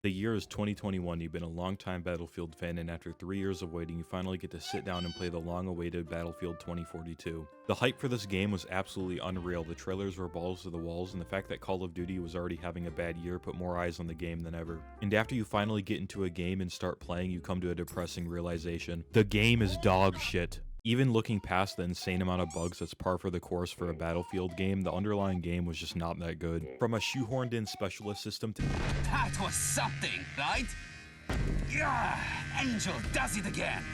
The year is 2021, you've been a longtime Battlefield fan, and after 3 years of waiting, you finally get to sit down and play the long-awaited Battlefield 2042. The hype for this game was absolutely unreal, the trailers were balls to the walls, and the fact that Call of Duty was already having a bad year put more eyes on the game than ever. And after you finally get into a game and start playing, you come to a depressing realization. The game is dog shit. Even looking past the insane amount of bugs that's par for the course for a Battlefield game, the underlying game was just not that good. From a shoehorned in specialist system to That was something, right? Yeah, Angel does it again.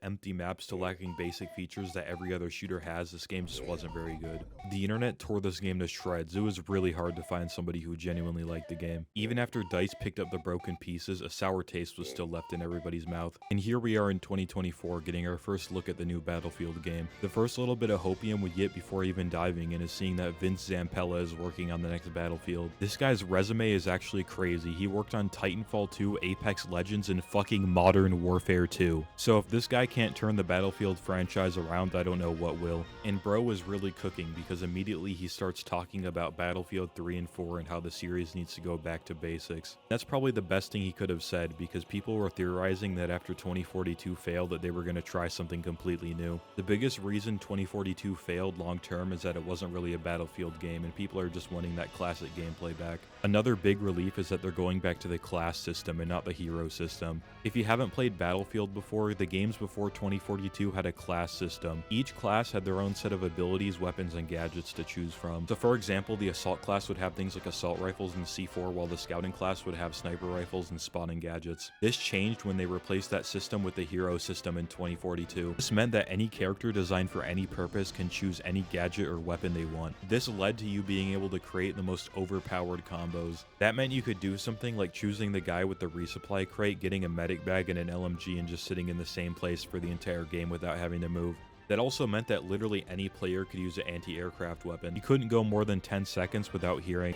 empty maps to lacking basic features that every other shooter has, this game just wasn't very good. The internet tore this game to shreds. It was really hard to find somebody who genuinely liked the game. Even after DICE picked up the broken pieces, a sour taste was still left in everybody's mouth. And here we are in 2024 getting our first look at the new Battlefield game. The first little bit of hopium we get before even diving in is seeing that Vince Zampella is working on the next Battlefield. This guy's resume is actually crazy. He worked on Titanfall 2, Apex Legends, and fucking Modern Warfare 2. So if this guy can't turn the Battlefield franchise around, I don't know what will. And bro is really cooking because immediately he starts talking about Battlefield 3 and 4 and how the series needs to go back to basics. That's probably the best thing he could have said because people were theorizing that after 2042 failed that they were going to try something completely new. The biggest reason 2042 failed long term is that it wasn't really a Battlefield game and people are just wanting that classic gameplay back. Another big relief is that they're going back to the class system and not the hero system. If you haven't played Battlefield before, the games before 2042 had a class system. Each class had their own set of abilities, weapons, and gadgets to choose from. So for example, the assault class would have things like assault rifles and C4, while the scouting class would have sniper rifles and spotting gadgets. This changed when they replaced that system with the hero system in 2042. This meant that any character designed for any purpose can choose any gadget or weapon they want. This led to you being able to create the most overpowered combos. That meant you could do something like choosing the guy with the resupply crate, getting a medic bag and an LMG, and just sitting in the same place for the entire game without having to move. That also meant that literally any player could use an anti-aircraft weapon. You couldn't go more than 10 seconds without hearing.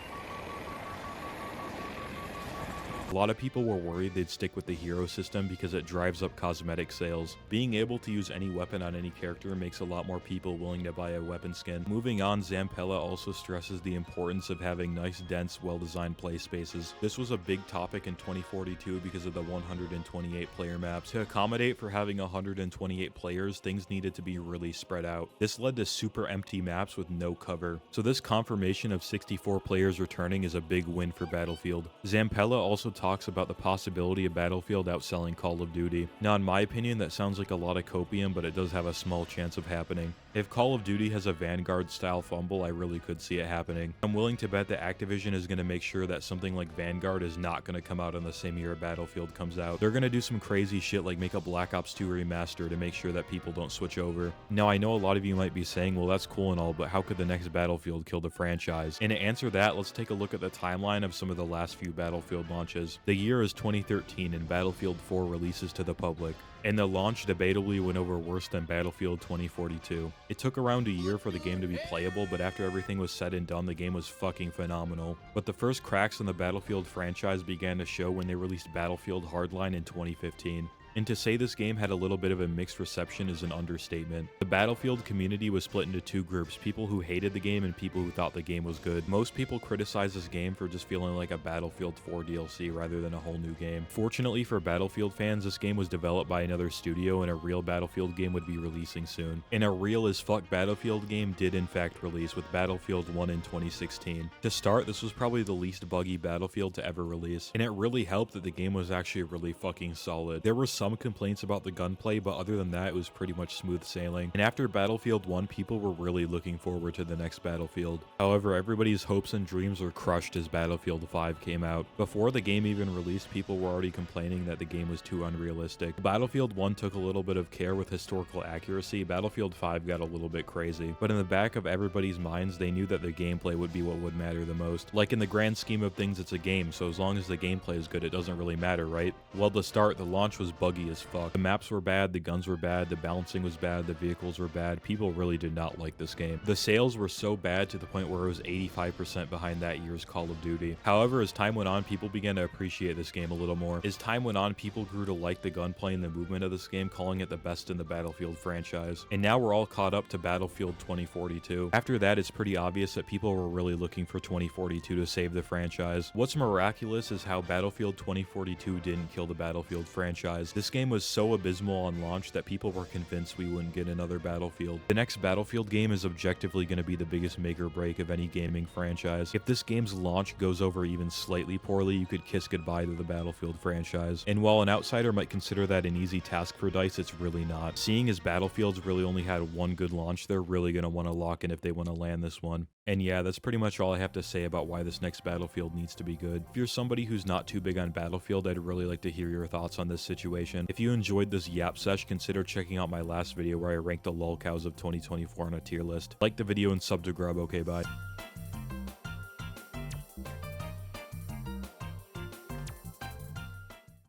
A lot of people were worried they'd stick with the hero system because it drives up cosmetic sales. Being able to use any weapon on any character makes a lot more people willing to buy a weapon skin. Moving on, Zampella also stresses the importance of having nice, dense, well-designed play spaces. This was a big topic in 2042 because of the 128 player maps. To accommodate for having 128 players, things needed to be really spread out. This led to super empty maps with no cover. So this confirmation of 64 players returning is a big win for Battlefield. Zampella also talks about the possibility of Battlefield outselling Call of Duty. Now in my opinion that sounds like a lot of copium, but it does have a small chance of happening. If Call of Duty has a Vanguard style fumble, I really could see it happening. I'm willing to bet that Activision is going to make sure that something like Vanguard is not going to come out in the same year Battlefield comes out. They're going to do some crazy shit like make a Black Ops 2 remaster to make sure that people don't switch over. Now I know a lot of you might be saying, well that's cool and all, but how could the next Battlefield kill the franchise? And to answer that, let's take a look at the timeline of some of the last few Battlefield launches. The year is 2013 and Battlefield 4 releases to the public, and the launch debatably went over worse than Battlefield 2042. It took around a year for the game to be playable, but after everything was said and done, the game was fucking phenomenal. But the first cracks in the Battlefield franchise began to show when they released Battlefield Hardline in 2015. And to say this game had a little bit of a mixed reception is an understatement. The Battlefield community was split into two groups, people who hated the game and people who thought the game was good. Most people criticized this game for just feeling like a Battlefield 4 DLC rather than a whole new game. Fortunately for Battlefield fans, this game was developed by another studio and a real Battlefield game would be releasing soon. And a real as fuck Battlefield game did in fact release with Battlefield 1 in 2016. To start, this was probably the least buggy Battlefield to ever release, and it really helped that the game was actually really fucking solid. There were some complaints about the gunplay, but other than that, it was pretty much smooth sailing. And after Battlefield 1, people were really looking forward to the next Battlefield. However, everybody's hopes and dreams were crushed as Battlefield 5 came out. Before the game even released, people were already complaining that the game was too unrealistic. Battlefield 1 took a little bit of care with historical accuracy. Battlefield 5 got a little bit crazy. But in the back of everybody's minds, they knew that the gameplay would be what would matter the most. Like in the grand scheme of things, it's a game, so as long as the gameplay is good, it doesn't really matter, right? Well, to start, the launch was buggy buggy as fuck. The maps were bad, the guns were bad, the balancing was bad, the vehicles were bad. People really did not like this game. The sales were so bad to the point where it was 85% behind that year's Call of Duty. However, as time went on, people began to appreciate this game a little more. As time went on, people grew to like the gunplay and the movement of this game, calling it the best in the Battlefield franchise. And now we're all caught up to Battlefield 2042. After that, it's pretty obvious that people were really looking for 2042 to save the franchise. What's miraculous is how Battlefield 2042 didn't kill the Battlefield franchise. This game was so abysmal on launch that people were convinced we wouldn't get another Battlefield. The next Battlefield game is objectively going to be the biggest make or break of any gaming franchise. If this game's launch goes over even slightly poorly, you could kiss goodbye to the Battlefield franchise. And while an outsider might consider that an easy task for DICE, it's really not. Seeing as Battlefield's really only had one good launch, they're really going to want to lock in if they want to land this one. And yeah, that's pretty much all I have to say about why this next Battlefield needs to be good. If you're somebody who's not too big on Battlefield, I'd really like to hear your thoughts on this situation. If you enjoyed this yap sesh, consider checking out my last video where I ranked the lolcows of 2024 on a tier list. Like the video and sub to Grub. Okay, bye.